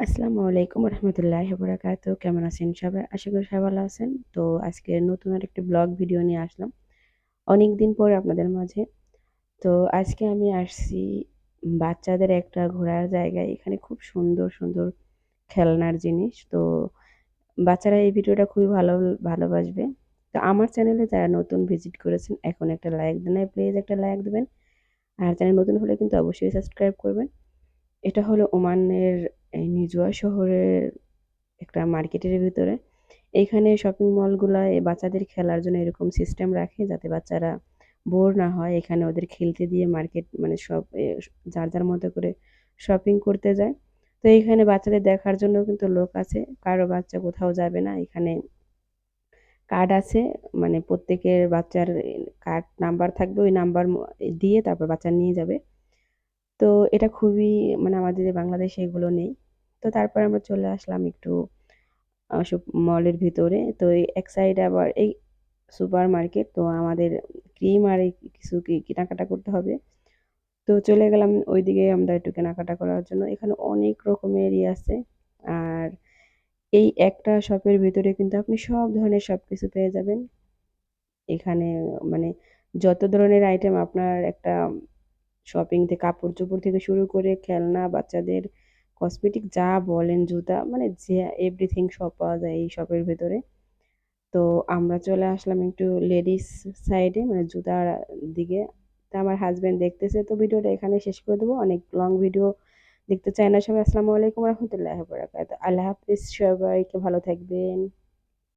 আসসালামু আলাইকুম রহমতুল্লাহি বারাকাতু। কেমন আছেন সবাই? আশা করি সবাই ভালো আছেন। তো আজকে নতুন আরেকটি ব্লগ ভিডিও নিয়ে আসলাম অনেকদিন পরে আপনাদের মাঝে। তো আজকে আমি আসছি বাচ্চাদের একটা ঘোরার জায়গায়। এখানে খুব সুন্দর সুন্দর খেলনার জিনিস। তো বাচ্চারা এই ভিডিওটা খুবই ভালোবাসবে। তো আমার চ্যানেলে যারা নতুন ভিজিট করেছেন এখন একটা লাইক দেন, প্লিজ একটা লাইক দেবেন। আর চ্যানেল নতুন হলে কিন্তু অবশ্যই সাবস্ক্রাইব করবেন। এটা হলো ওমানের এই নিজুয়া শহরের একটা মার্কেটের ভিতরে। এইখানে শপিং মলগুলায় বাচ্চাদের খেলার জন্য এরকম সিস্টেম রাখে যাতে বাচ্চারা বোর না হয়। এখানে ওদের খেলতে দিয়ে মার্কেট মানে সব যার যার মতো করে শপিং করতে যায়। তো এইখানে বাচ্চাদের দেখার জন্য কিন্তু লোক আছে। কারো বাচ্চা কোথাও যাবে না। এখানে কার্ড আছে, মানে প্রত্যেকের বাচ্চার কার্ড নাম্বার থাকবে, ওই নাম্বার দিয়ে তারপর বাচ্চা নিয়ে যাবে। তো এটা খুবই মানে আমাদের বাংলাদেশে এগুলো নেই। তো তারপরে আমরা চলে আসলাম একটু সব মলের ভিতরে। তো এই এক সাইডে আবার এই সুপার মার্কেট। তো আমাদের ক্রিম আর এই কিছু কেনাকাটা করতে হবে। তো চলে গেলাম ওইদিকে আমরা একটু কেনাকাটা করার জন্য। এখানে অনেক রকমের আছে। আর এই একটা শপের ভিতরে কিন্তু আপনি সব ধরনের সবকিছু পেয়ে যাবেন। এখানে মানে যত ধরনের আইটেম আপনার একটা শপিং থেকে কাপড়-চোপড় থেকে শুরু করে খেলনা, বাচ্চাদের কসমেটিক যা বলেন, জুতা মানে যে এভরিথিং সব পাওয়া যায় এই শপের ভেতরে। তো আমরা চলে আসলাম একটু লেডিস সাইডে মানে জুতার দিকে। তো আমার হাজবেন্ড দেখতেছে। তো ভিডিওটা এখানে শেষ করে দেবো। অনেক লং ভিডিও দেখতে চাই না সবাই। আসসালামু আলাইকুম রহমতুল্লাহি বারাকাতুহু। আল্লাহ হাফিজ, সবাইকে ভালো থাকবেন।